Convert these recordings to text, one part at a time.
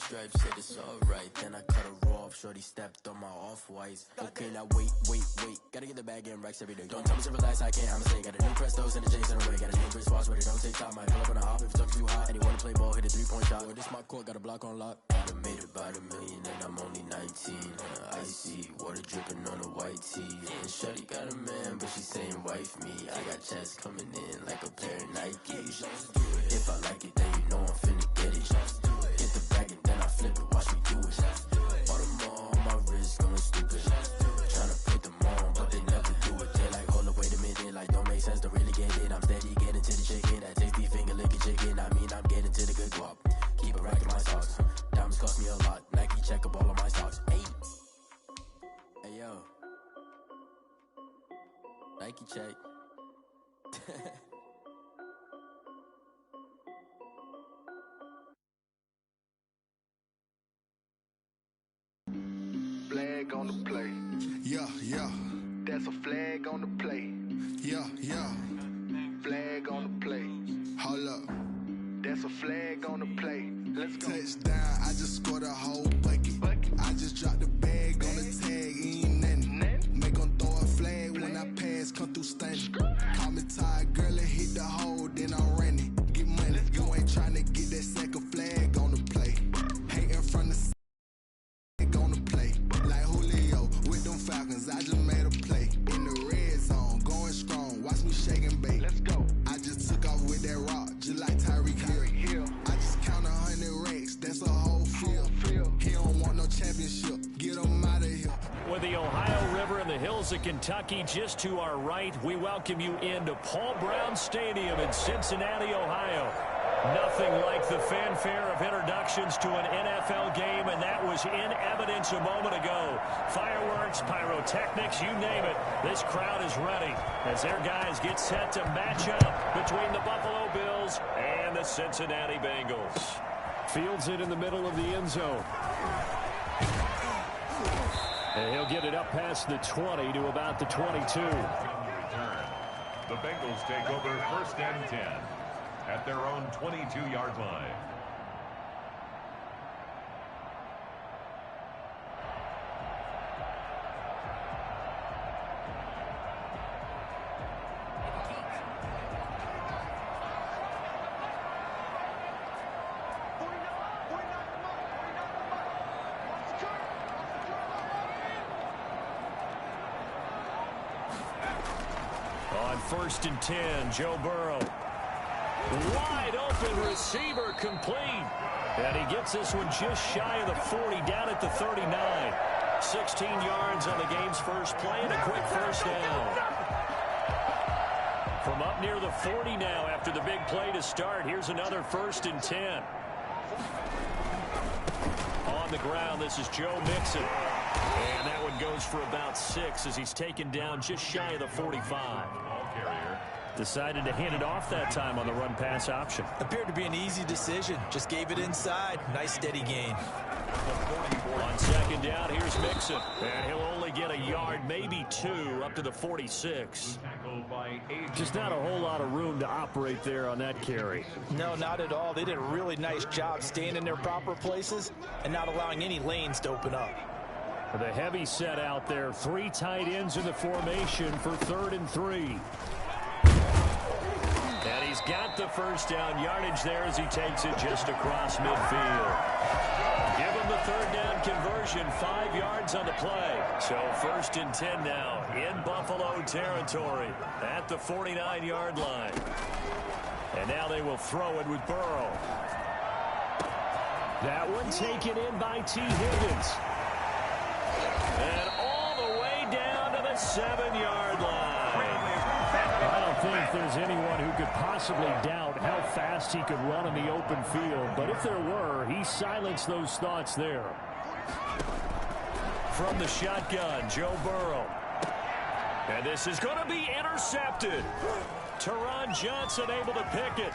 stripes, said it's alright. Then I cut her off, shorty stepped on my off-whites. Okay, now wait. Gotta get the bag in racks every day. Don't tell me to relax, I can't, I'ma say. Got a new Prestos and a J's in the way. Got a new Chris Foss, but it don't take time. Might pull up on a hop if it's too hot. And he wanna play ball, hit a 3-point shot. Boy, this my court, got a block on lock. I done made about $1 million and I'm only 19. Icy, water dripping on a white tee. And shorty got a man, but she saying wife me. I got checks coming in like a pair of Nikes. If I like it, then you know I'm finna get it. Get the bag and then I flip it, watch me do it. Bought them all, my wrist going stupid. Tryna put them on, but they never do it. They like, hold up, wait a minute, like don't make sense to really get it. I'm steady getting to the chicken, that tasty finger licking chicken. I mean, I'm getting to the good guap. Keep a rack in my socks. Diamonds cost me a lot. Nike check up all of my stocks. Hey yo, Nike check. Flag on the play. Yeah. That's a flag on the play. Yeah. Flag on the play. Hold up. That's a flag on the play. Let's go. Touchdown, I just scored a whole bucket. I just dropped the bag on the tag, ain't nothing. Make 'em throw a flag when I pass, come through stunning. Call me tired, girl, and hit the hole, then I'm running. Get money, you ain't tryna get that second flag on the play. Hating from the flag on the play. Like Julio with them Falcons, I just made a play. In the red zone, going strong, watch me shake and bake. Let's go. I just took off with that rock, just like Tyreek Hill. I just count 100 racks, that's a whole field. He don't want no championship, get him out of here. With the Ohio River and the hills of Kentucky just to our right, we welcome you into Paul Brown Stadium in Cincinnati, Ohio. Nothing like the fanfare of introductions to an NFL game, and that was in evidence a moment ago. Fireworks, pyrotechnics, you name it. This crowd is ready as their guys get set to match up between the Buffalo Bills and the Cincinnati Bengals. Fields it in the middle of the end zone. And he'll get it up past the 20 to about the 22. The Bengals take over 1st and 10 at their own 22-yard line. On 1st and 10, Joe Burrow. Wide open receiver complete. And he gets this one just shy of the 40, down at the 39. 16 yards on the game's first play and a quick first down. From up near the 40 now after the big play to start, here's another 1st and 10. On the ground, this is Joe Mixon. And that one goes for about 6 as he's taken down just shy of the 45. Decided to hand it off that time on the run-pass option. Appeared to be an easy decision. Just gave it inside. Nice steady gain. On 2nd down, here's Mixon. And he'll only get a yard, maybe 2, up to the 46. Just not a whole lot of room to operate there on that carry. No, not at all. They did a really nice job staying in their proper places and not allowing any lanes to open up. The heavy set out there. 3 tight ends in the formation for 3rd and 3. And he's got the first down yardage there as he takes it just across midfield. Give him the 3rd down conversion, 5 yards on the play. So 1st and 10 now in Buffalo territory at the 49-yard line. And now they will throw it with Burrow. That one taken in by T. Higgins. And all the way down to the 7-yard line. I don't think there's anyone who could possibly doubt how fast he could run in the open field. But if there were, he silenced those thoughts there. From the shotgun, Joe Burrow. And this is going to be intercepted. Taron Johnson able to pick it.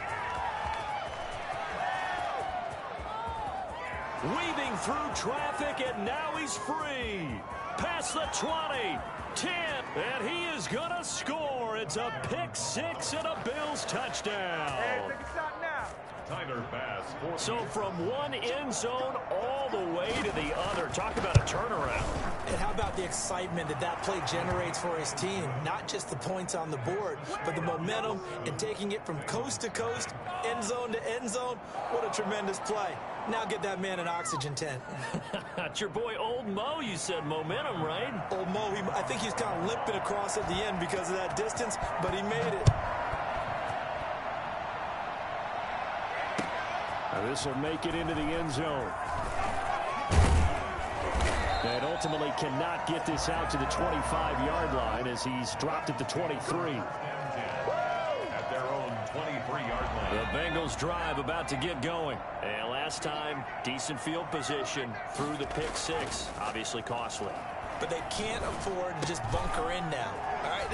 Weaving through traffic, and now he's free. Past the 20, 10, and he is going to score. It's a pick 6 and a Bills touchdown. Hey, take a shot now. Tyler Bass. So from one end zone all the way to the other. Talk about a turnaround. And how about the excitement that play generates for his team? Not just the points on the board, but the momentum and taking it from coast to coast, end zone to end zone. What a tremendous play. Now get that man an oxygen tent. It's your boy Old Mo, you said. Momentum, right? Old Mo, I think he's kind of limping across at the end because of that distance, but he made it. Now this will make it into the end zone. And ultimately cannot get this out to the 25-yard line as he's dropped at the 23. At their own 23-yard line. The Bengals drive about to get going. And last time, decent field position through the pick six. Obviously costly. But they can't afford to just bunker in now. All right,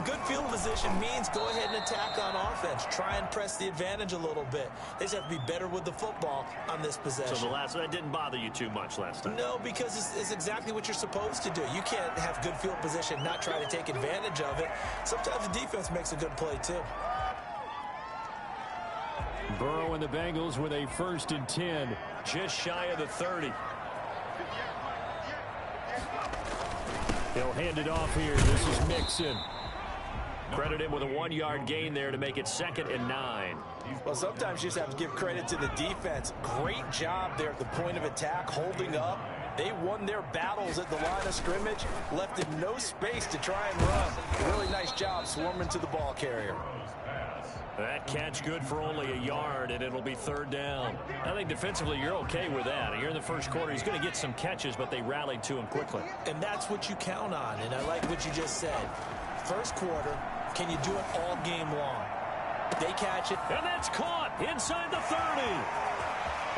good field position means go ahead and attack on offense. Try and press the advantage a little bit. They just have to be better with the football on this possession. So that didn't bother you too much last time? No, because it's exactly what you're supposed to do. You can't have good field position and not try to take advantage of it. Sometimes the defense makes a good play too. Burrow and the Bengals with a 1st and 10, just shy of the 30. He'll hand it off here. This is Mixon. Credit him with a 1-yard gain there to make it 2nd and 9. Well, sometimes you just have to give credit to the defense. Great job there at the point of attack, holding up. They won their battles at the line of scrimmage, left in no space to try and run. Really nice job swarming to the ball carrier. That catch good for only a yard, and it'll be 3rd down. I think defensively you're okay with that. Here in the first quarter, he's going to get some catches, but they rallied to him quickly. And that's what you count on, and I like what you just said. First quarter, can you do it all game long? They catch it. And that's caught inside the 30.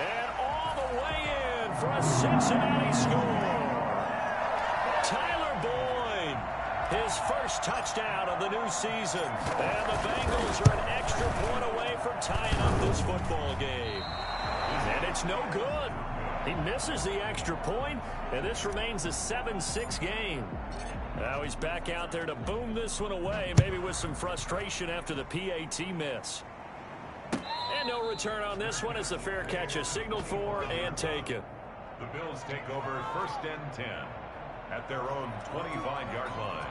And all the way in for a Cincinnati score. Tyler Boyd, his first touchdown of the new season. And the Bengals are an extra point away from tying up this football game. And it's no good. He misses the extra point, and this remains a 7-6 game. Now he's back out there to boom this one away, maybe with some frustration after the PAT miss. And no return on this one as the fair catch is signaled for and taken. The Bills take over 1st and 10 at their own 25-yard line.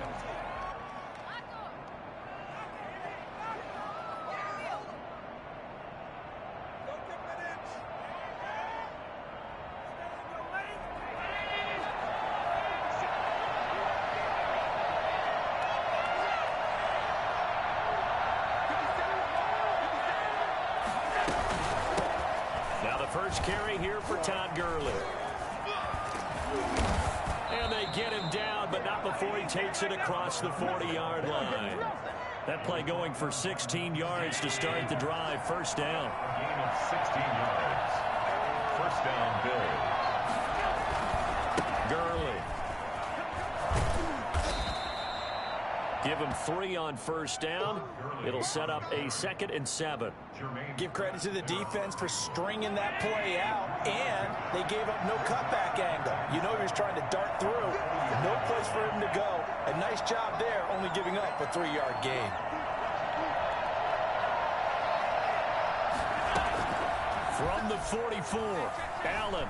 First carry here for Todd Gurley. And they get him down, but not before he takes it across the 40-yard line. That play going for 16 yards to start the drive. 1st down. A gain of 16 yards. 1st down, Bills. Gurley. Give him 3 on 1st down. It'll set up a 2nd and 7. Give credit to the defense for stringing that play out, and they gave up no cutback angle. You know he was trying to dart through. No place for him to go. A nice job there, only giving up a 3-yard gain. From the 44, Allen.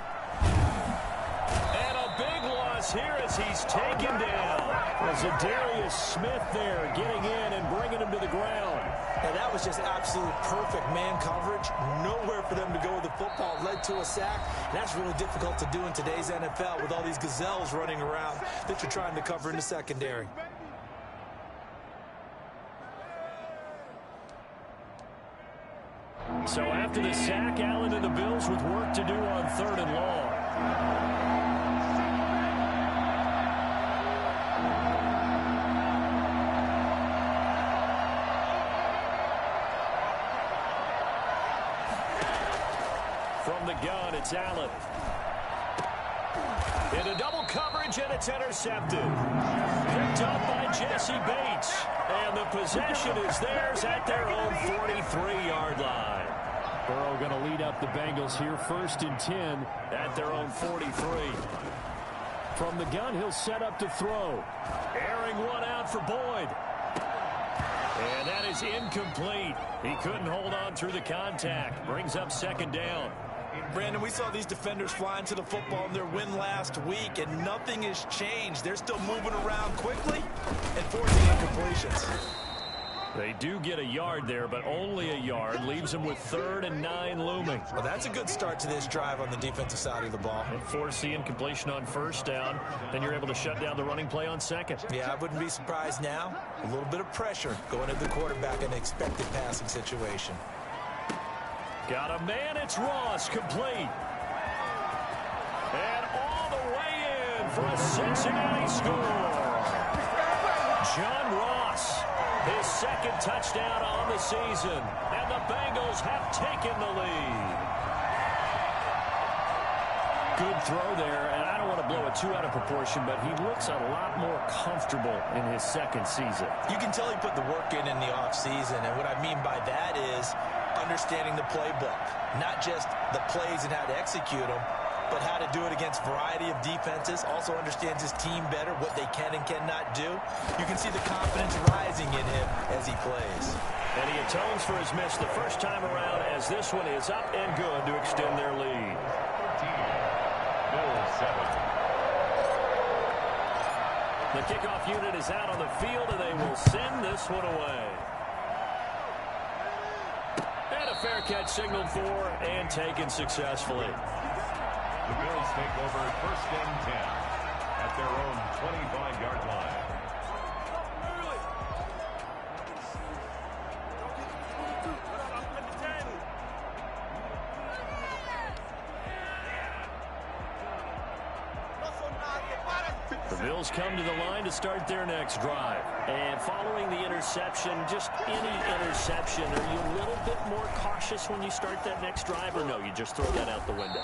And a big loss here as he's taken down. There's a Darius Smith there getting in and bringing him to the ground. And that was just absolute perfect man coverage. Nowhere for them to go with the football. Led to a sack. And that's really difficult to do in today's NFL with all these gazelles running around that you're trying to cover in the secondary. So after the sack, Allen and the Bills with work to do on 3rd and long. From the gun, it's Allen. Into double coverage, and it's intercepted. Picked up by Jesse Bates. And the possession is theirs at their own 43-yard line. Burrow going to lead up the Bengals here. 1st and 10 at their own 43. From the gun, he'll set up to throw. Airing one out for Boyd. And that is incomplete. He couldn't hold on through the contact. Brings up second down. Brandon, we saw these defenders flying to the football in their win last week, and nothing has changed. They're still moving around quickly and forcing incompletions. They do get a yard there, but only a yard. Leaves them with 3rd and 9 looming. Well, that's a good start to this drive on the defensive side of the ball. And force the incompletion on 1st down. Then you're able to shut down the running play on 2nd. Yeah, I wouldn't be surprised now. A little bit of pressure going at the quarterback in an expected passing situation. Got a man, it's Ross, complete. And all the way in for a Cincinnati score. John Ross, his 2nd touchdown on the season. And the Bengals have taken the lead. Good throw there, and I don't want to blow it too out of proportion, but he looks a lot more comfortable in his 2nd season. You can tell he put the work in the offseason, and what I mean by that is understanding the playbook, not just the plays and how to execute them, but how to do it against a variety of defenses. Also understands his team better, what they can and cannot do. You can see the confidence rising in him as he plays. And he atones for his miss the first time around, as this one is up and good to extend their lead. Bills 7. The kickoff unit is out on the field, and they will send this one away. And a fair catch signaled for and taken successfully. The Bills take over 1st and 10 at their own 25-yard line. The Bills come to the line to start their next drive. And following the interception, just any interception, are you a little bit more cautious when you start that next drive, or no, you just throw that out the window?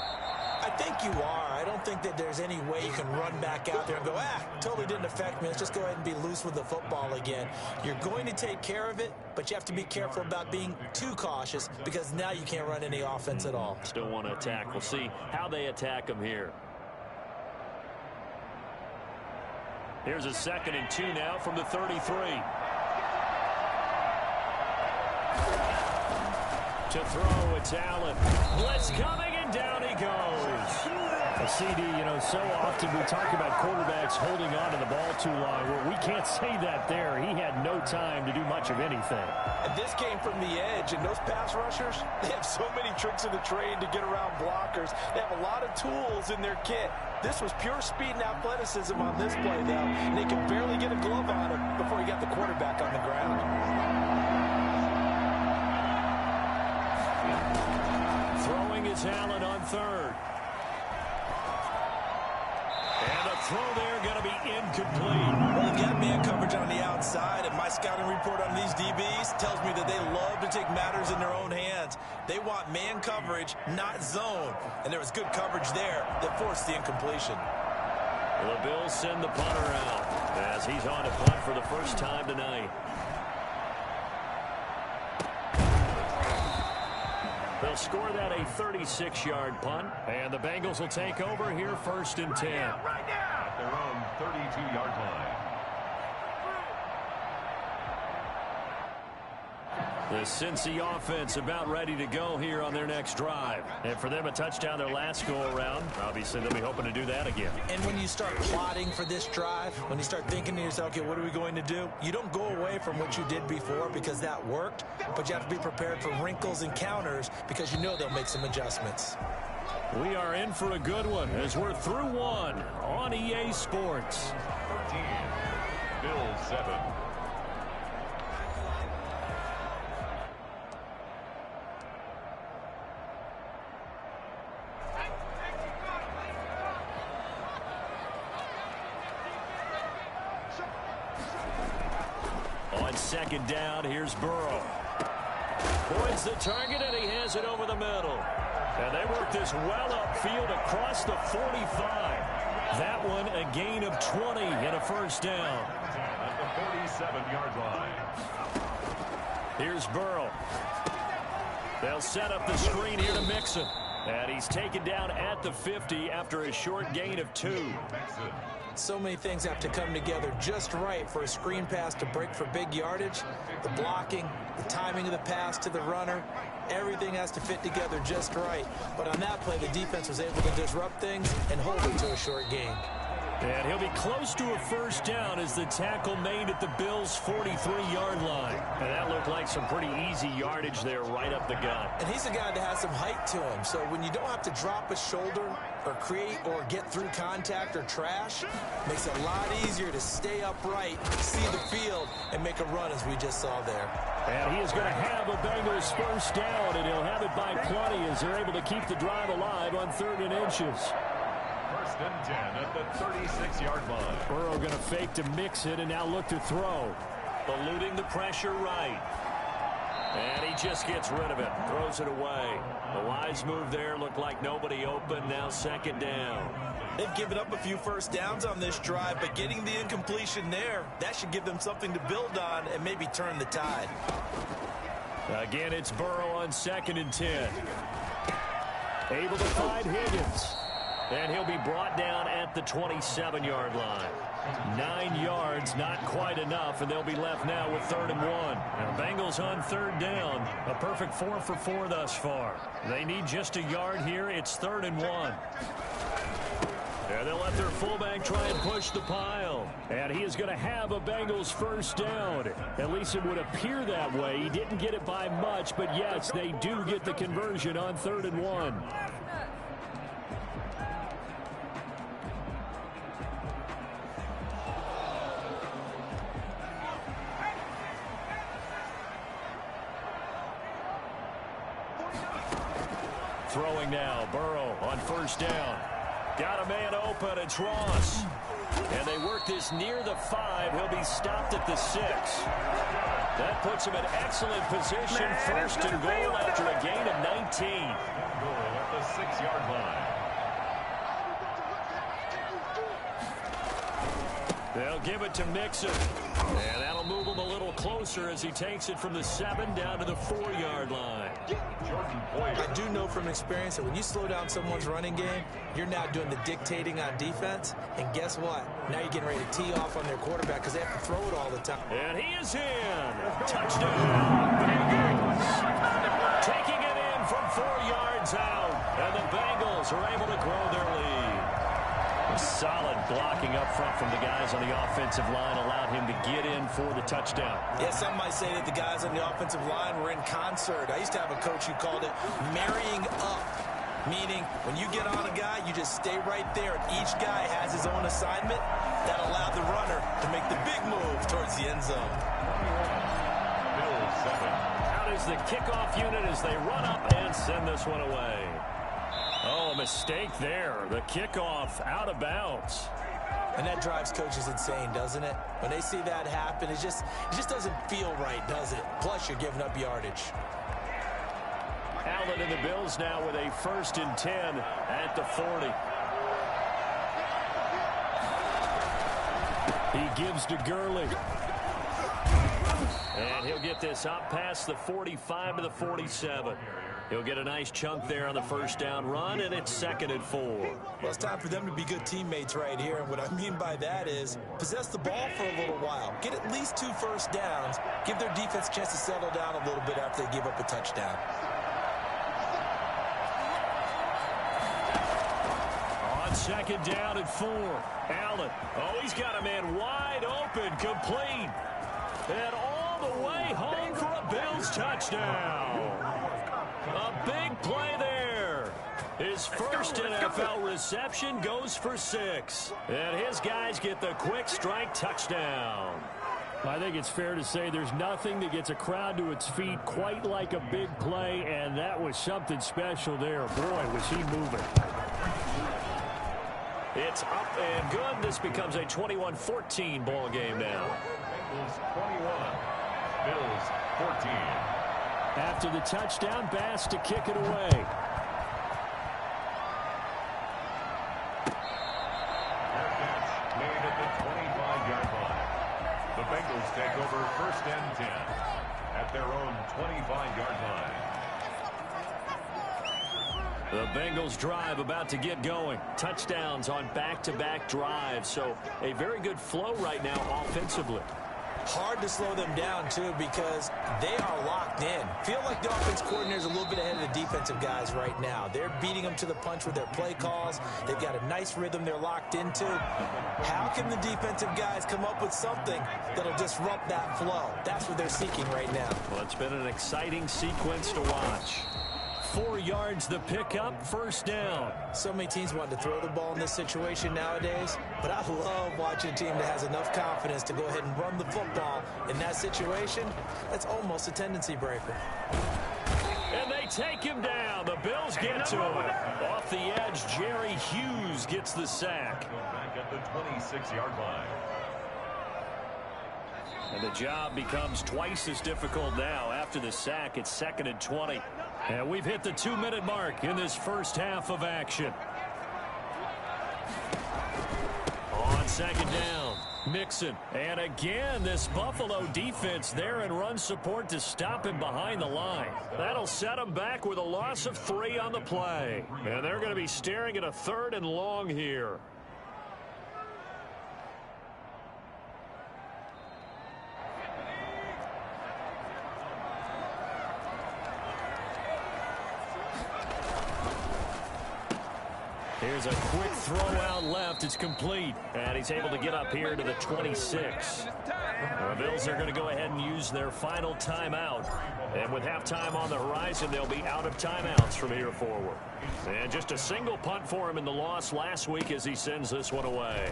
I think you are. I don't think that there's any way you can run back out there and go, totally didn't affect me. Let's just go ahead and be loose with the football again. You're going to take care of it, but you have to be careful about being too cautious, because now you can't run any offense at all. Still want to attack. We'll see how they attack them here. Here's a 2nd and 2 now from the 33. To throw, it's Allen. Blitz coming, and down he goes. CD, so often we talk about quarterbacks holding on to the ball too long. Well, we can't say that there. He had no time to do much of anything. And this came from the edge, and those pass rushers, they have so many tricks of the trade to get around blockers. They have a lot of tools in their kit. This was pure speed and athleticism on this play, though. And they could barely get a glove on him before he got the quarterback on the ground. Throwing is Allen on 3rd. And a throw there going to be incomplete. Well, they've got man coverage on the outside, and my scouting report on these DBs tells me that they love to take matters in their own hands. They want man coverage, not zone. And there was good coverage there that forced the incompletion. The Bills send the punter out as he's on to punt for the first time tonight. They'll score that a 36-yard punt, and the Bengals will take over here 1st and 10. At their own 32-yard line. The Cincy offense about ready to go here on their next drive. And for them, a touchdown their last go-around. Obviously, they'll be hoping to do that again. And when you start plotting for this drive, when you start thinking to yourself, okay, what are we going to do? You don't go away from what you did before because that worked, but you have to be prepared for wrinkles and counters because you know they'll make some adjustments. We are in for a good one as we're through one on EA Sports. 13, Bills 7. On 2nd down, here's Burrow. Points the target, and he has it over the middle. And they work this well upfield across the 45. That one a gain of 20 and a 1st down. At the 47-yard line. Here's Burrow. They'll set up the screen here to Mixon. And he's taken down at the 50 after a short gain of 2. So many things have to come together just right for a screen pass to break for big yardage. The blocking, the timing of the pass to the runner, everything has to fit together just right. But on that play, the defense was able to disrupt things and hold it to a short gain. And he'll be close to a first down as the tackle made at the Bills' 43-yard line. And that looked like some pretty easy yardage there right up the gut. And he's a guy that has some height to him. So when you don't have to drop a shoulder or create or get through contact or trash, makes it a lot easier to stay upright, see the field, and make a run as we just saw there. And he is going to have a Bengals first down, and he'll have it by plenty as they're able to keep the drive alive on 3rd and inches. First and 10 at the 36-yard line. Burrow going to fake to mix it and now look to throw. Eluding the pressure right. And he just gets rid of it. Throws it away. The wise move there. Looked like nobody open. Now 2nd down. They've given up a few first downs on this drive, but getting the incompletion there, that should give them something to build on and maybe turn the tide. Again, it's Burrow on 2nd and 10. Able to find Higgins. And he'll be brought down at the 27-yard line. 9 yards, not quite enough, and they'll be left now with 3rd and 1. Now, Bengals on 3rd down. A perfect 4 for 4 thus far. They need just a yard here. It's 3rd and 1. And they'll let their fullback try and push the pile. And he is going to have a Bengals first down. At least it would appear that way. He didn't get it by much, but yes, they do get the conversion on 3rd and 1. Throwing now, Burrow on first down. Got a man open, it's Ross. And they work this near the 5. He'll be stopped at the 6. That puts him in excellent position. 1st and goal after a gain of 19. Goal at the 6-yard line. They'll give it to Mixon. And that'll move him a little closer as he takes it from the 7 down to the 4-yard line. I do know from experience that when you slow down someone's running game, you're now doing the dictating on defense. And guess what? Now you're getting ready to tee off on their quarterback because they have to throw it all the time. And he is in. Touchdown. Bengals. Taking it in from 4 yards out. And the Bengals are able to grow their lead. Solid blocking up front from the guys on the offensive line allowed him to get in for the touchdown. Yeah, some might say that the guys on the offensive line were in concert. I used to have a coach who called it marrying up, meaning when you get on a guy, you just stay right there, and each guy has his own assignment. That allowed the runner to make the big move towards the end zone. Bills 7. Out is the kickoff unit as they run up and send this one away. Oh, a mistake there. The kickoff out of bounds. And that drives coaches insane, doesn't it? When they see that happen, it just doesn't feel right, does it? Plus, you're giving up yardage. Allen and the Bills now with a 1st and 10 at the 40. He gives to Gurley. And he'll get this up past the 45 to the 47. He'll get a nice chunk there on the first down run, and it's 2nd and 4. Well, it's time for them to be good teammates right here, and what I mean by that is possess the ball for a little while. Get at least 2 first downs. Give their defense a chance to settle down a little bit after they give up a touchdown. On 2nd down and 4. Allen. Oh, he's got a man wide open, complete. And all the way home for a Bills touchdown. A big play there. His first NFL reception goes for 6. And his guys get the quick strike touchdown. I think it's fair to say there's nothing that gets a crowd to its feet quite like a big play, and that was something special there. Boy, was he moving. It's up and good. This becomes a 21-14 ball game now. Bengals 21, Bills 14. After the touchdown, Bass to kick it away. Fair catch made at the 25-yard line. The Bengals take over 1st and 10 at their own 25-yard line. The Bengals drive about to get going. Touchdowns on back-to-back drives. So a very good flow right now offensively. Hard to slow them down, too, because they are locked in. Feel like the offense coordinator is a little bit ahead of the defensive guys right now. They're beating them to the punch with their play calls. They've got a nice rhythm they're locked into. How can the defensive guys come up with something that'll disrupt that flow? That's what they're seeking right now. Well, it's been an exciting sequence to watch. 4 yards the pickup, first down. So many teams want to throw the ball in this situation nowadays, but I love watching a team that has enough confidence to go ahead and run the football. In that situation, that's almost a tendency breaker. And they take him down. The Bills get to him. Off the edge, Jerry Hughes gets the sack. Back at the 26-yard line. And the job becomes twice as difficult now. After the sack, it's 2nd and 20. And we've hit the 2-minute mark in this first half of action. On second down, Mixon. And again, this Buffalo defense there in run support to stop him behind the line. That'll set him back with a loss of 3 on the play. And they're going to be staring at a 3rd and long here. Here's a quick throw out left. It's complete. And he's able to get up here to the 26. The Bills are going to go ahead and use their final timeout. And with halftime on the horizon, they'll be out of timeouts from here forward. And just a single punt for him in the loss last week as he sends this one away.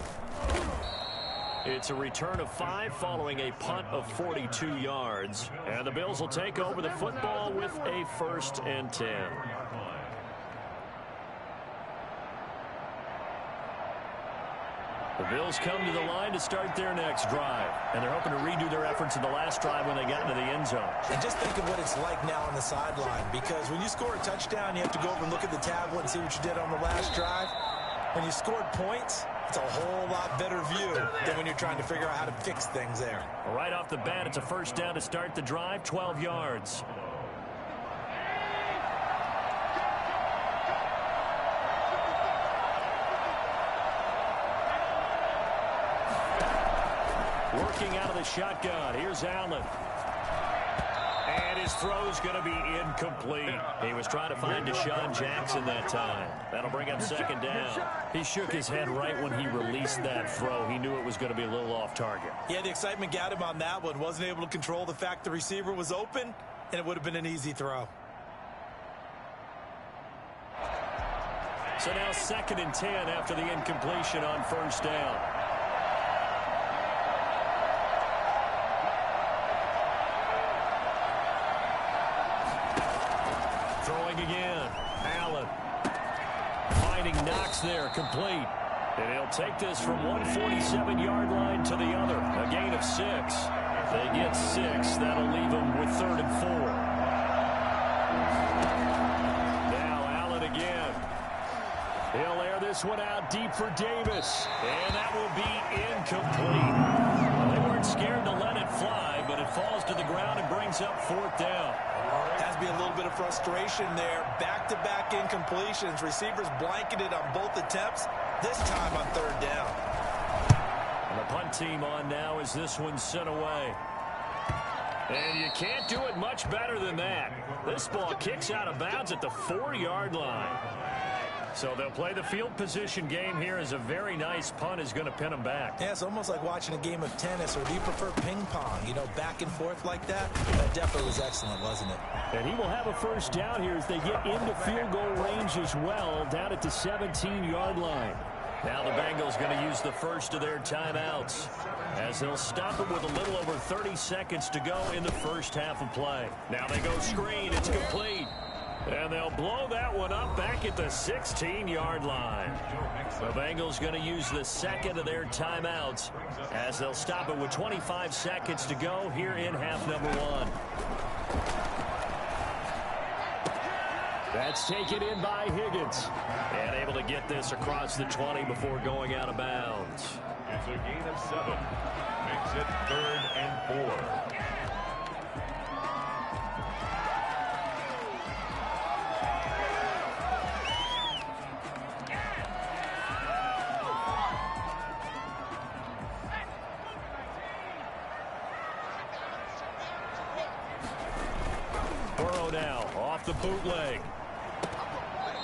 It's a return of 5 following a punt of 42 yards. And the Bills will take over the football with a 1st and 10. The Bills come to the line to start their next drive. And they're hoping to redo their efforts in the last drive when they got into the end zone. And just think of what it's like now on the sideline. Because when you score a touchdown, you have to go over and look at the tablet and see what you did on the last drive. When you scored points, it's a whole lot better view than when you're trying to figure out how to fix things there. Right off the bat, it's a first down to start the drive, 12 yards. Working out of the shotgun. Here's Allen. And his throw's going to be incomplete. He was trying to find Deshaun Jackson that time. That'll bring up 2nd down. He shook his head right when he released that throw. He knew it was going to be a little off target. Yeah, the excitement got him on that one. Wasn't able to control the fact the receiver was open, and it would have been an easy throw. So now 2nd and 10 after the incompletion on first down. Again, Allen finding Knox there, complete. And he'll take this from 147-yard line to the other, a gain of 6. They get 6. That'll leave them with 3rd and 4. Now Allen again. He'll air this one out deep for Davis, and that will be incomplete. They weren't scared to let it fly, but it falls to the ground and brings up 4th down. Has to be a little bit of frustration there. Back-to-back incompletions. Receivers blanketed on both attempts, this time on 3rd down. And the punt team on now as this one's sent away. And you can't do it much better than that. This ball kicks out of bounds at the 4-yard line. So they'll play the field position game here as a very nice punt is going to pin them back. Yeah, it's almost like watching a game of tennis, or do you prefer ping pong? You know, back and forth like that? That definitely was excellent, wasn't it? And he will have a first down here as they get into field goal range as well, down at the 17-yard line. Now the Bengals going to use the first of their timeouts as they'll stop it with a little over 30 seconds to go in the first half of play. Now they go screen. It's complete. And they'll blow that one up back at the 16-yard line. The Bengals going to use the second of their timeouts as they'll stop it with 25 seconds to go here in half number 1. That's taken in by Higgins. And able to get this across the 20 before going out of bounds. It's a gain of 7. Makes it 3rd and 4. Burrow now off the bootleg.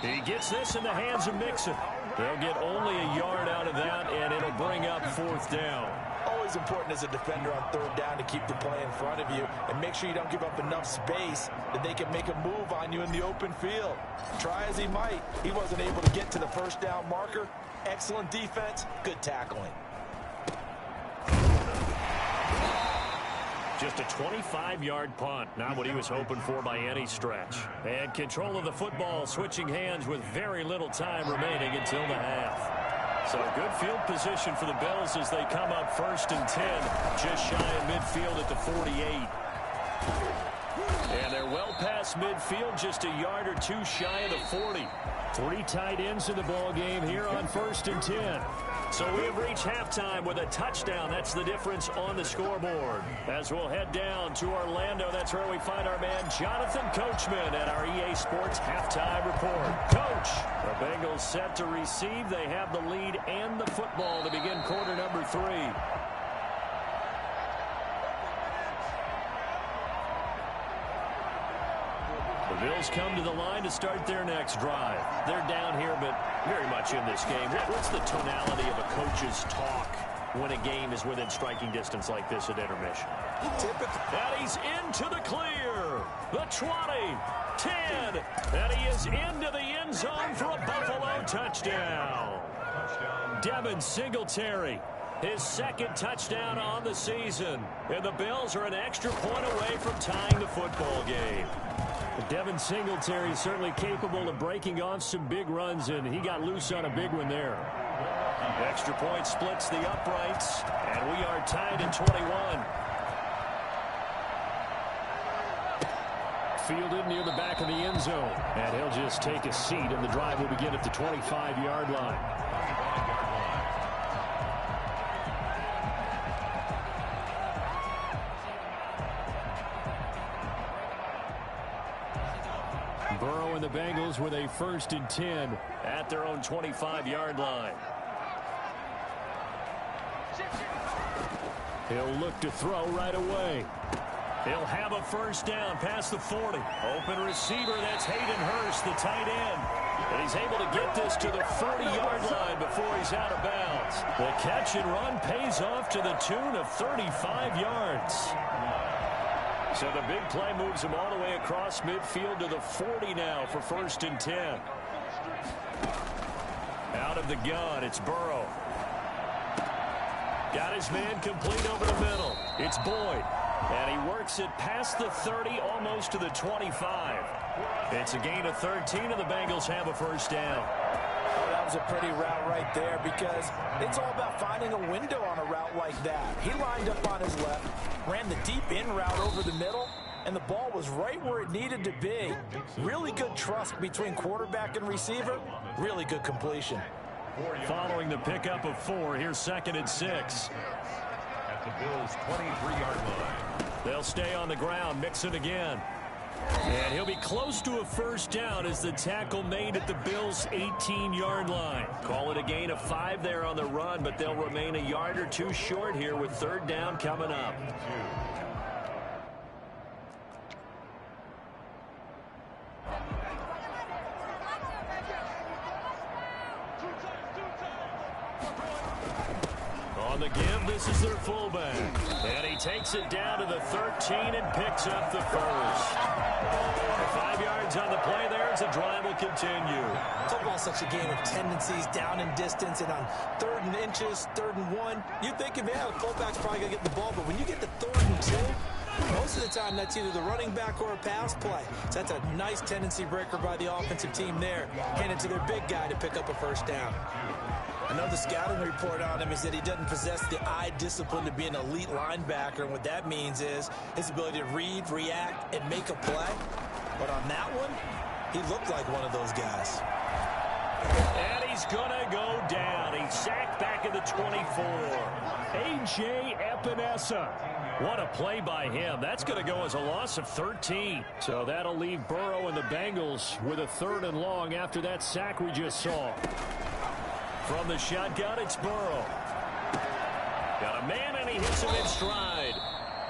He gets this in the hands of Mixon. They'll get only a yard out of that, and it'll bring up 4th down. Always important as a defender on 3rd down to keep the play in front of you and make sure you don't give up enough space that they can make a move on you in the open field. Try as he might, he wasn't able to get to the 1st down marker. Excellent defense, good tackling. Just a 25-yard punt, not what he was hoping for by any stretch. And control of the football, switching hands with very little time remaining until the half. So good field position for the Bills as they come up 1st and 10, just shy of midfield at the 48. And they're well past midfield, just a yard or two shy of the 40. 3 tight ends in the ball game here on 1st and 10. So we have reached halftime with a touchdown. That's the difference on the scoreboard. As we'll head down to Orlando, that's where we find our man Jonathan Coachman at our EA Sports Halftime Report. Coach, the Bengals set to receive. They have the lead and the football to begin quarter number 3. The Bills come to the line to start their next drive. They're down here, but very much in this game. What's the tonality of a coach's talk when a game is within striking distance like this at intermission? And he's into the clear. The 20, 10, and he is into the end zone for a Buffalo touchdown. Devin Singletary, his 2nd touchdown on the season. And the Bills are an extra point away from tying the football game. Devin Singletary is certainly capable of breaking off some big runs, and he got loose on a big one there. Extra point splits the uprights, and we are tied at 21. Fielded near the back of the end zone, and he'll just take a seat, and the drive will begin at the 25-yard line. Burrow and the Bengals with a 1st and 10 at their own 25-yard line. He'll look to throw right away. He'll have a 1st down past the 40. Open receiver, that's Hayden Hurst, the tight end. And he's able to get this to the 40-yard line before he's out of bounds. The catch and run pays off to the tune of 35 yards. So the big play moves him all the way across midfield to the 40 now for 1st and 10. Out of the gun, it's Burrow. Got his man complete over the middle. It's Boyd. And he works it past the 30, almost to the 25. It's a gain of 13, and the Bengals have a 1st down. Oh, that was a pretty route right there because it's all about finding a window on a route like that. He lined up on his left, ran the deep in route over the middle, and the ball was right where it needed to be. Really good trust between quarterback and receiver. Really good completion. Following the pickup of 4, here's 2nd and 6. At the Bills' 23-yard line. They'll stay on the ground, mix it again. And he'll be close to a 1st down as the tackle made at the Bills' 18-yard line. Call it a gain of 5 there on the run, but they'll remain a yard or two short here with 3rd down coming up. On the give, this is their fullback. And he takes it down to the 13 and picks up the 1st. 5 yards on the play there as the drive will continue. Football's such a game of tendencies, down in distance, and on 3rd and inches, 3rd and 1, you think, yeah, the fullback's probably going to get the ball, but when you get to 3rd and 2, most of the time that's either the running back or a pass play. So that's a nice tendency breaker by the offensive team there. Hand it to their big guy to pick up a 1st down. I know the scouting report on him is that he doesn't possess the eye discipline to be an elite linebacker, and what that means is his ability to read, react, and make a play. But on that one, he looked like one of those guys. And he's going to go down. He's sacked back at the 24. A.J. Epinesa. What a play by him. That's going to go as a loss of 13. So that'll leave Burrow and the Bengals with a 3rd and long after that sack we just saw. From the shotgun, it's Burrow. Got a man, and he hits him in stride.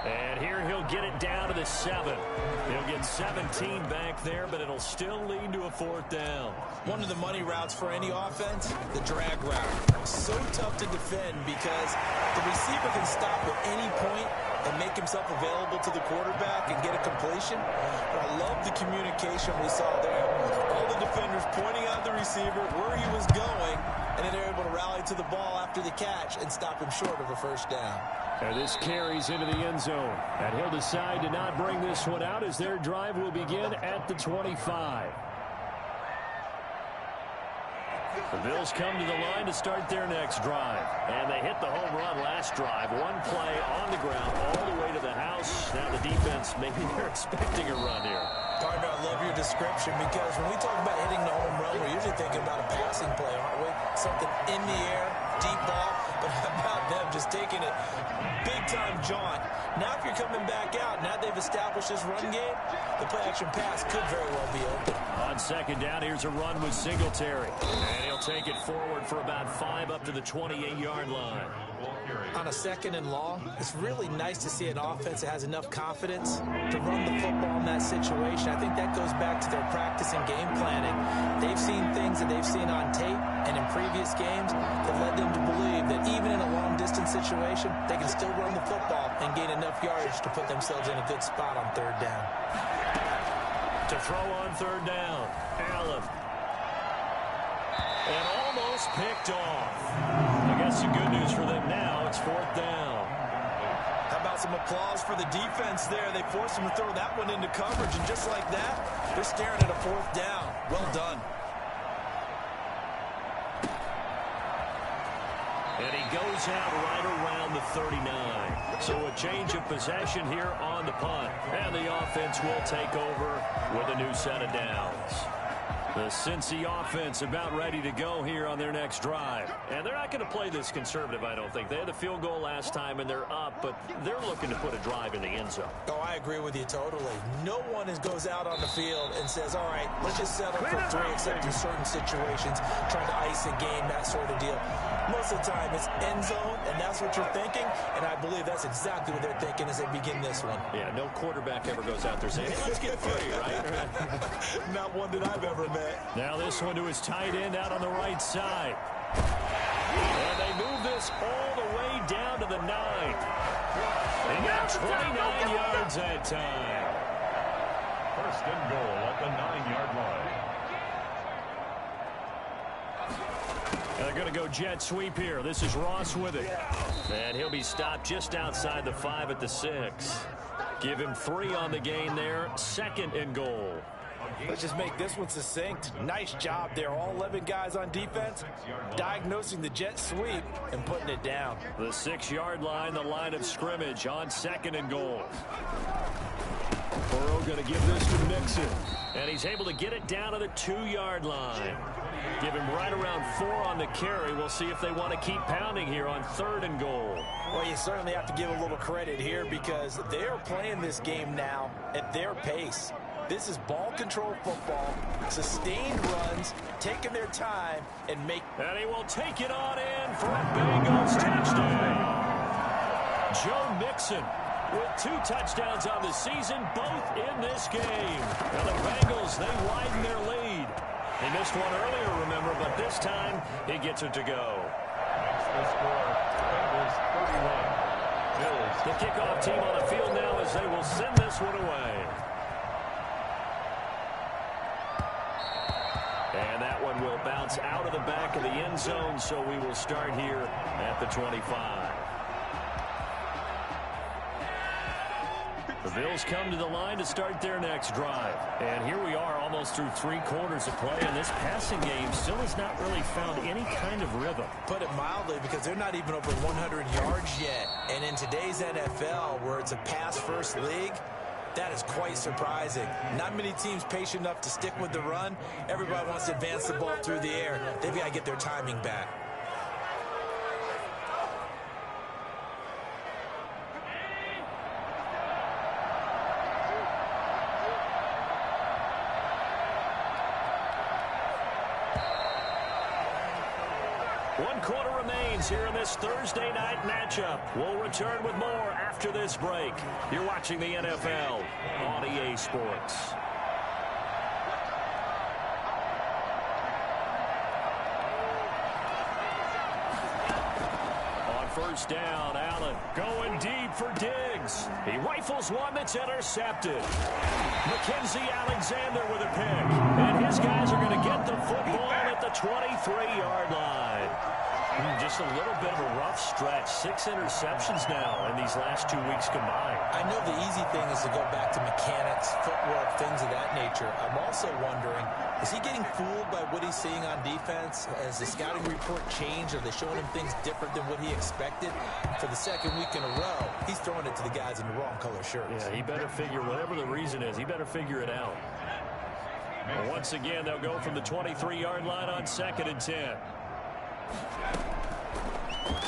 And here he'll get it down to the 7. He'll get 17 back there, but it'll still lead to a 4th down. One of the money routes for any offense, the drag route. So tough to defend because the receiver can stop at any point and make himself available to the quarterback and get a completion. But I love the communication we saw there. All the defenders pointing out the receiver where he was going, and then they're able to rally to the ball after the catch and stop him short of a 1st down. And this carries into the end zone. And he'll decide to not bring this one out as their drive will begin at the 25. The Bills come to the line to start their next drive. And they hit the home run last drive. One play on the ground all the way to the house. Now the defense, maybe they're expecting a run here. Partner, I love your description because when we talk about hitting the home run, we're usually thinking about a passing play, aren't we? Something in the air, deep ball. But how about them just taking it big-time jaunt? Now if you're coming back out, now they've established this run game, the play-action pass could very well be open. On 2nd down, here's a run with Singletary. And he'll take it forward for about 5 up to the 28-yard line. On a 2nd and long, it's really nice to see an offense that has enough confidence to run the football in that situation. I think that goes back to their practice and game planning. They've seen things that they've seen on tape and in previous games that led them to believe that even in a long-distance situation, they can still run the football and gain enough yardage to put themselves in a good spot on 3rd down. To throw on 3rd down, Allen. And almost picked off. I guess the good news for them now, it's 4th down. How about some applause for the defense there? They forced him to throw that one into coverage, and just like that, they're staring at a 4th down. Well done. And he goes out right around the 39. So a change of possession here on the punt. And the offense will take over with a new set of downs. The Cincy offense about ready to go here on their next drive. And they're not going to play this conservative, I don't think. They had the field goal last time, and they're up, but they're looking to put a drive in the end zone. Oh, I agree with you totally. No one goes out on the field and says, all right, let's just settle for 3, except in certain situations, trying to ice a game, that sort of deal. Most of the time, it's end zone, and that's what you're thinking, and I believe that's exactly what they're thinking as they begin this one. Yeah, no quarterback ever goes out there saying, hey, let's get free, right? Not one that I've ever met. Now this one to his tight end out on the right side. And they move this all the way down to the 9. They got 29 yards that time. 1st and goal at the 9-yard line. And they're going to go jet sweep here. This is Ross with it. And he'll be stopped just outside the 5 at the 6. Give him 3 on the gain there. 2nd and goal. Let's just make this one succinct. Nice job there. All 11 guys on defense diagnosing the jet sweep and putting it down. The 6-yard line, the line of scrimmage on 2nd and goal. Burrow going to give this to Mixon. And he's able to get it down to the 2-yard line. Give him right around 4 on the carry. We'll see if they want to keep pounding here on 3rd and goal. Well, you certainly have to give a little credit here because they're playing this game now at their pace. This is ball control football, sustained runs, taking their time, and make... And he will take it on in for a Bengals touchdown. Joe Mixon with 2 touchdowns on the season, both in this game. And the Bengals, they widen their lead. They missed one earlier, remember, but this time he gets it to go. That's the score. Bengals 31. Bills. The kickoff team on the field now as they will send this one away. And that one will bounce out of the back of the end zone, so we will start here at the 25. The Bills come to the line to start their next drive. And here we are almost through 3 quarters of play, and this passing game still has not really found any kind of rhythm. Put it mildly, because they're not even over 100 yards yet. And in today's NFL, where it's a pass-first league, that is quite surprising. Not many teams patient enough to stick with the run. Everybody wants to advance the ball through the air. They've got to get their timing back. 1 quarter remains here in this Thursday night matchup. We'll return with more after this break. You're watching the NFL on EA Sports. On first down, Allen going deep for Diggs. He rifles one that's intercepted. Mackenzie Alexander with a pick. And his guys are going to get the football at the 23-yard line. Just a little bit of a rough stretch. 6 interceptions now in these last 2 weeks combined. I know the easy thing is to go back to mechanics, footwork, things of that nature. I'm also wondering, is he getting fooled by what he's seeing on defense? Has the scouting report changed? Are they showing him things different than what he expected? For the second week in a row, he's throwing it to the guys in the wrong color shirts. Yeah, he better figure, whatever the reason is, he better figure it out. Well, once again, they'll go from the 23-yard line on 2nd and 10.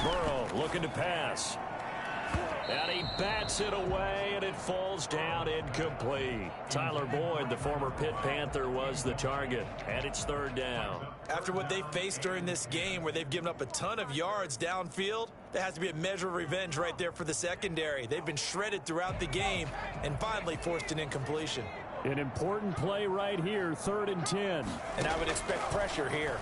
Burrow looking to pass. And he bats it away, and it falls down incomplete. Tyler Boyd, the former Pitt Panther, was the target, and it's 3rd down. After what they faced during this game where they've given up a ton of yards downfield, there has to be a measure of revenge right there for the secondary. They've been shredded throughout the game and finally forced an incompletion. An important play right here, 3rd and 10. And I would expect pressure here.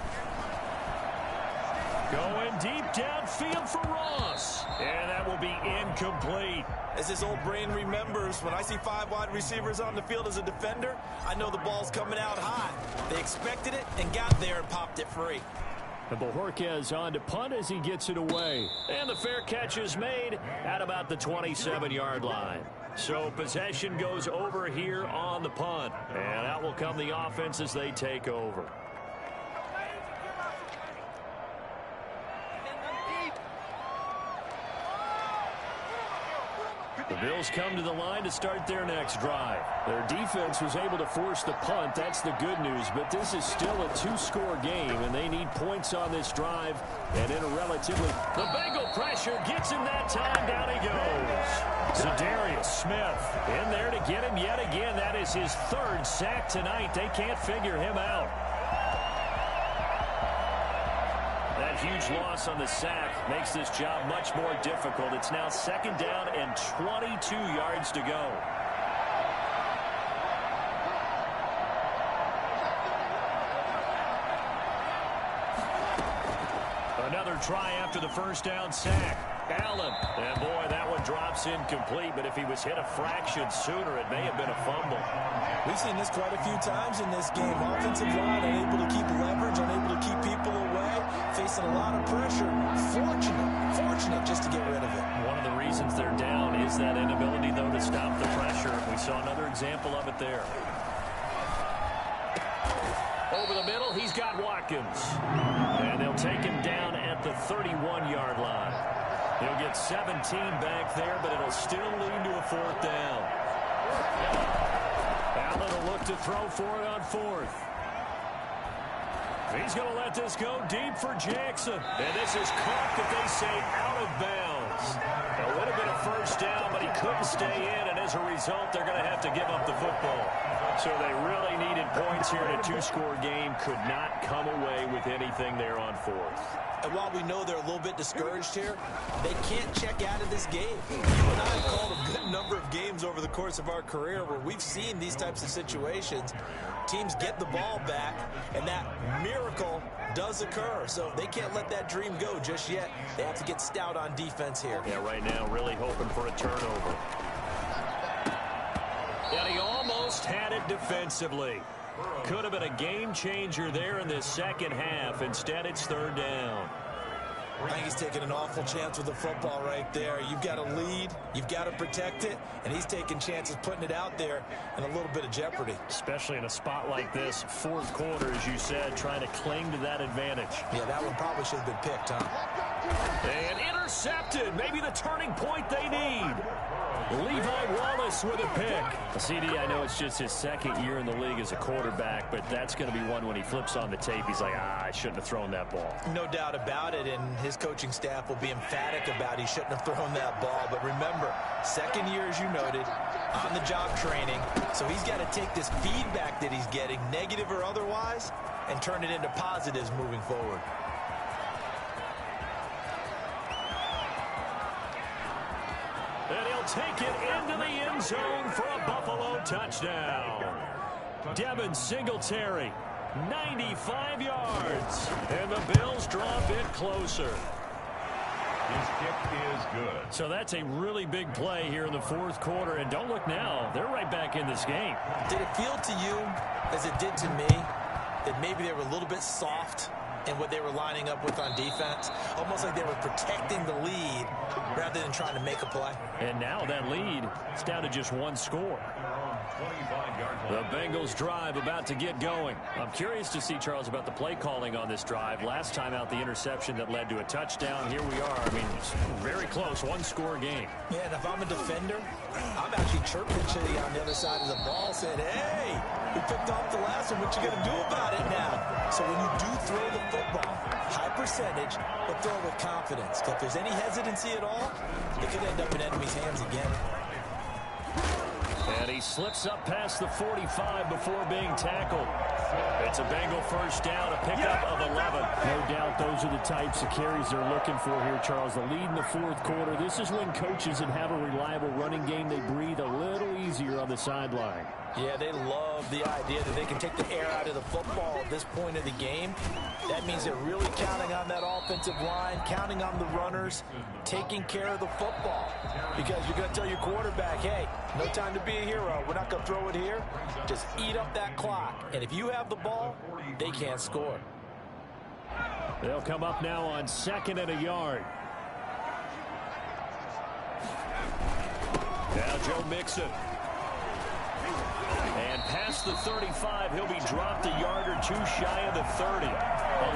Going deep downfield for Ross. And that will be incomplete. As his old brain remembers, when I see 5 wide receivers on the field as a defender, I know the ball's coming out hot. They expected it and got there and popped it free. And Bojorquez on to punt as he gets it away. And the fair catch is made at about the 27-yard line. So possession goes over here on the punt. And out will come the offense as they take over. The Bills come to the line to start their next drive. Their defense was able to force the punt. That's the good news. But this is still a 2-score game, and they need points on this drive. And in a relatively... The Bengal pressure gets him that time. Down he goes. Za'Darius Smith in there to get him yet again. That is his 3rd sack tonight. They can't figure him out. That huge loss on the sack makes this job much more difficult. It's now 2nd down and 22 yards to go. Another try after the 1st down sack. Allen. And boy, that one drops incomplete, but if he was hit a fraction sooner, it may have been a fumble. We've seen this quite a few times in this game. Offensive line unable to keep leverage, unable to keep people away, facing a lot of pressure. Fortunate just to get rid of it. One of the reasons they're down is that inability, though, to stop the pressure. We saw another example of it there. Over the middle, he's got Watkins. And they'll take him down at the 31-yard line. He'll get 17 back there, but it'll still lead to a 4th down. Allen will look to throw for it on 4th. He's going to let this go deep for Jackson. And this is caught, that they say, out of bounds. It would have been a 1st down, but he couldn't stay in, and as a result, they're going to have to give up the football. So they really needed points here in a 2-score game. Could not come away with anything there on 4th. And while we know they're a little bit discouraged here, they can't check out of this game. You and I have called a good number of games over the course of our career where we've seen these types of situations. Teams get the ball back, and that miracle does occur. So they can't let that dream go just yet. They have to get stout on defense here. Yeah, right now really hoping for a turnover. And he almost had it defensively. Could have been a game changer there in this 2nd half. Instead, it's 3rd down. I think he's taking an awful chance with the football right there. You've got to lead, you've got to protect it, and he's taking chances putting it out there in a little bit of jeopardy. Especially in a spot like this, 4th quarter, as you said, trying to cling to that advantage. Yeah, that one probably should have been picked, huh? And intercepted. Maybe the turning point they need. Levi Wallace with a pick. CD, I know it's just his 2nd year in the league as a quarterback, but that's going to be one when he flips on the tape. He's like, I shouldn't have thrown that ball. No doubt about it, and his coaching staff will be emphatic about he shouldn't have thrown that ball. But remember, 2nd year, as you noted, on-the-job training. So he's got to take this feedback that he's getting, negative or otherwise, and turn it into positives moving forward. And he'll take it into the end zone for a Buffalo touchdown. Devin Singletary, 95 yards. And the Bills draw a bit closer. His kick is good. So that's a really big play here in the fourth quarter. And don't look now, they're right back in this game. Did it feel to you, as it did to me, that maybe they were a little bit soft in what they were lining up with on defense? Almost like they were protecting the lead rather than trying to make a play. And now that lead is down to just one score. The Bengals drive about to get going. I'm curious to see, Charles, about the play calling on this drive. Last time out, the interception that led to a touchdown. Here we are. I mean, it's very close, one-score game. Yeah, and if I'm a defender, I'm actually chirping to you on the other side of the ball, saying, hey, we picked off the last one. What you going to do about it now? So when you do throw the football, high percentage, but throw it with confidence. If there's any hesitancy at all, it could end up in enemy's hands again. And he slips up past the 45 before being tackled. It's a Bengal first down, a pickup of 11. No doubt those are the types of carries they're looking for here, Charles. The lead in the fourth quarter. This is when coaches that have a reliable running game, they breathe a little easier on the sideline. Yeah, they love the idea that they can take the air out of the football at this point of the game. That means they're really counting on that offensive line, counting on the runners, taking care of the football. Because you're going to tell your quarterback, hey, no time to be a hero. We're not going to throw it here. Just eat up that clock. And if you have the ball, they can't score. They'll come up now on 2nd and a yard. Now Joe Mixon. And past the 35, he'll be dropped a yard or two shy of the 30.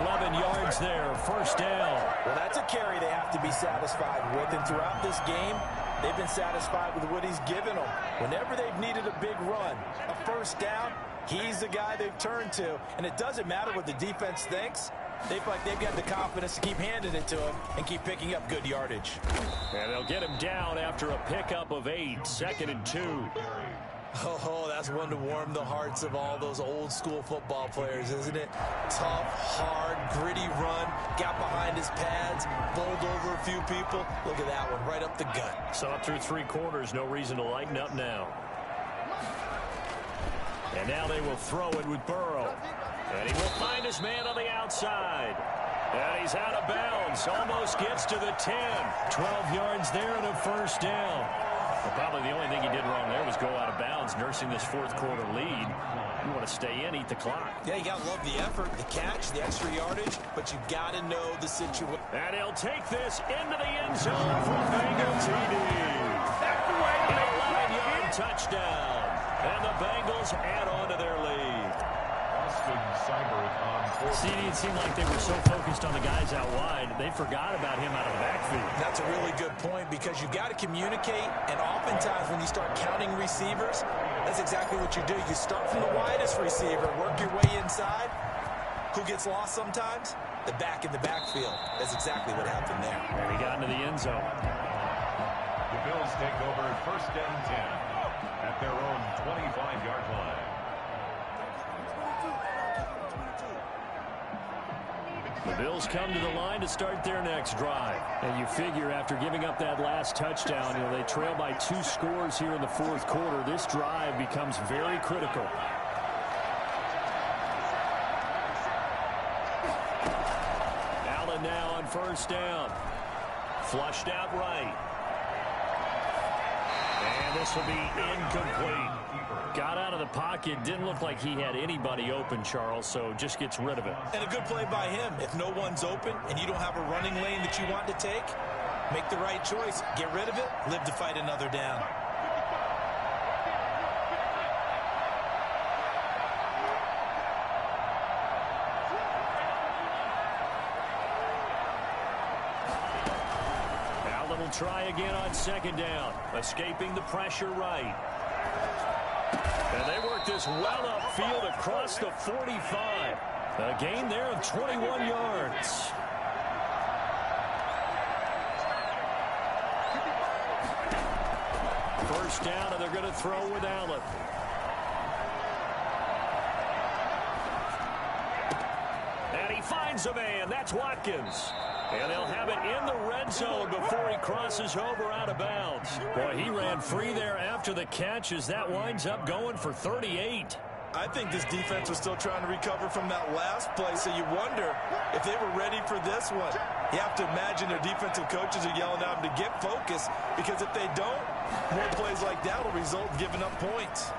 11 yards there, first down. Well, that's a carry they have to be satisfied with. And throughout this game, they've been satisfied with what he's given them. Whenever they've needed a big run, a first down, he's the guy they've turned to. And it doesn't matter what the defense thinks. They feel like they've got the confidence to keep handing it to him and keep picking up good yardage. And they'll get him down after a pickup of 8, 2nd and 2. Oh, that's one to warm the hearts of all those old school football players, isn't it? Tough, hard, gritty run, got behind his pads, bowled over a few people. Look at that one, right up the gut. Saw it through 3 quarters, no reason to lighten up now. And now they will throw it with Burrow. And he will find his man on the outside. And he's out of bounds, almost gets to the 10. 12 yards there and a first down. Well, probably the only thing he did wrong there was go out of bounds, nursing this fourth quarter lead. You want to stay in, eat the clock. Yeah, you got to love the effort, the catch, the extra yardage, but you got to know the situation. And he'll take this into the end zone for Bengal TD. An 11-yard touchdown. And the Bengals add on to their lead. See, it seemed like they were so focused on the guys out wide, they forgot about him out of the backfield. That's a really good point because you've got to communicate, and oftentimes when you start counting receivers, that's exactly what you do. You start from the widest receiver, work your way inside. Who gets lost sometimes? The back in the backfield. That's exactly what happened there. And he got into the end zone. The Bills take over 1st and 10 at their own 25-yard line. The Bills come to the line to start their next drive. And you figure after giving up that last touchdown, they trail by 2 scores here in the fourth quarter. This drive becomes very critical. Allen now on first down. Flushed out right. And this will be incomplete. Got out of the pocket. Didn't look like he had anybody open, Charles, so just gets rid of it. And a good play by him. If no one's open and you don't have a running lane that you want to take, make the right choice. Get rid of it. Live to fight another down. Allen will try again on 2nd down. Escaping the pressure right. And they work this well upfield across the 45. A gain there of 21 yards. First down, and they're going to throw with Allen. And he finds a man. That's Watkins. And they'll have it in the red zone before he crosses over out of bounds. Boy, he ran free there after the catch as that winds up going for 38. I think this defense was still trying to recover from that last play, so you wonder if they were ready for this one. You have to imagine their defensive coaches are yelling at them to get focused, because if they don't, more plays like that will result in giving up points.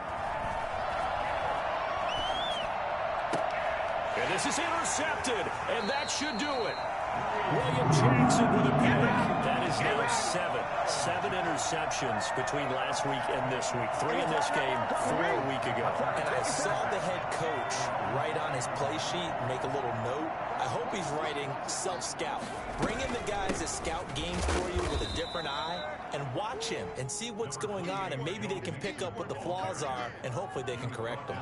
And this is intercepted, and that should do it. William Jackson with a pick. That is now seven interceptions between last week and this week. 3 in this game, 4 a week ago. And I saw the head coach write on his play sheet, make a little note. I hope he's writing self-scout. Bring in the guys that scout games for you with a different eye and watch him and see what's going on, and maybe they can pick up what the flaws are, and hopefully they can correct them.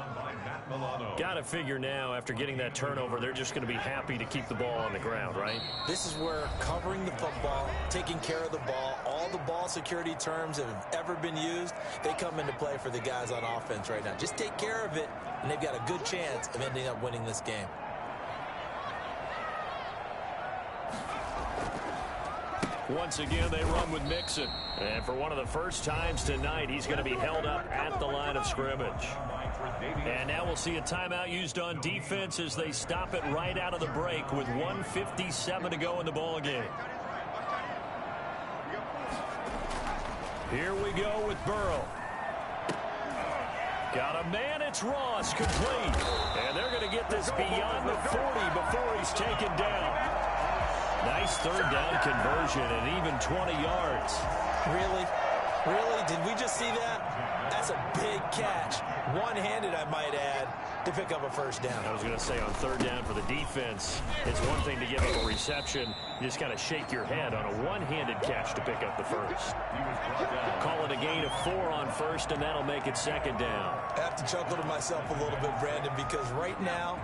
Got to figure now, after getting that turnover, they're just going to be happy to keep the ball on the ground, right? This is where covering the football, taking care of the ball, all the ball security terms that have ever been used, they come into play for the guys on offense right now. Just take care of it, and they've got a good chance of ending up winning this game. Once again, they run with Mixon. And for one of the first times tonight, he's going to be held up at the line of scrimmage. And now we'll see a timeout used on defense as they stop it right out of the break with 1:57 to go in the ball game. Here we go with Burrow. Got a man, it's Ross, complete. And they're going to get this beyond the 40 before he's taken down. Nice third down conversion and even 20 yards. Really? Really? Did we just see that? That's a big catch. One-handed, I might add, to pick up a first down. I was going to say, on third down for the defense, it's one thing to give up a reception. You just kind of shake your head on a one-handed catch to pick up the first. Call it a gain of 4 on first, and that'll make it second down. I have to chuckle to myself a little bit, Brandon, because right now,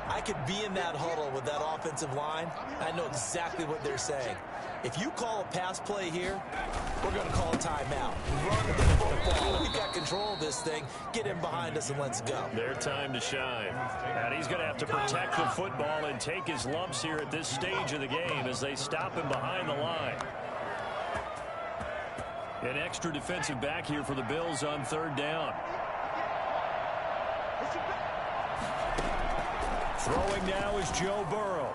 I could be in that huddle with that offensive line. I know exactly what they're saying. If you call a pass play here, we're going to call a timeout. Run the football. We got control of this thing. Get in behind us and let's go. Their time to shine. And he's going to have to protect the football and take his lumps here at this stage of the game as they stop him behind the line. An extra defensive back here for the Bills on third down. Throwing now is Joe Burrow.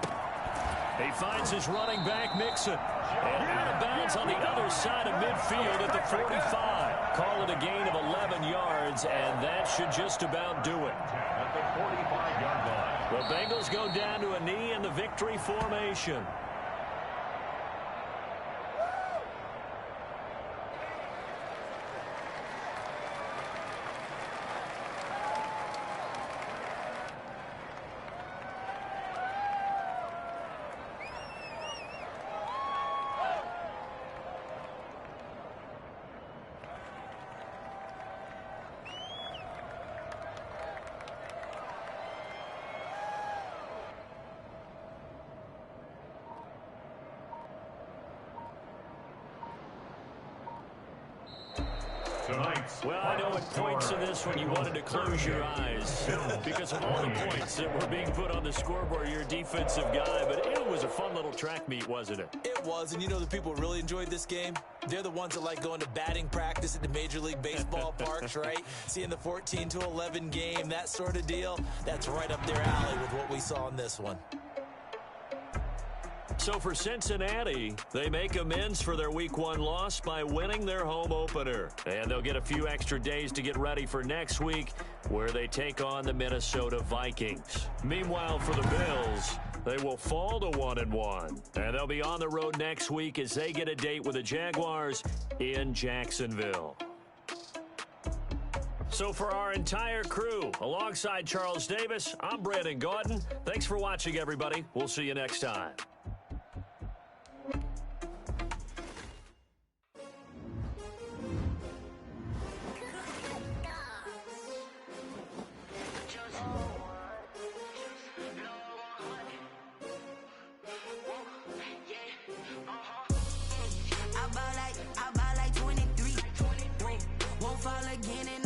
He finds his running back, Mixon. And out of bounds on the other side of midfield at the 45. Call it a gain of 11 yards, and that should just about do it. At the 45-yard line. The Bengals go down to a knee in the victory formation. Well, I know at points in this one you wanted to close your eyes because of all the points that were being put on the scoreboard. You're a defensive guy, but it was a fun little track meet, wasn't it? It was, and you know the people who really enjoyed this game? They're the ones that like going to batting practice at the Major League Baseball parks, right? Seeing the 14-11 game, that sort of deal. That's right up their alley with what we saw in this one. So for Cincinnati, they make amends for their Week 1 loss by winning their home opener. And they'll get a few extra days to get ready for next week, where they take on the Minnesota Vikings. Meanwhile, for the Bills, they will fall to 1-1. And they'll be on the road next week as they get a date with the Jaguars in Jacksonville. So for our entire crew, alongside Charles Davis, I'm Brandon Gaudin. Thanks for watching, everybody. We'll see you next time. I ball like 23. Won't fall again.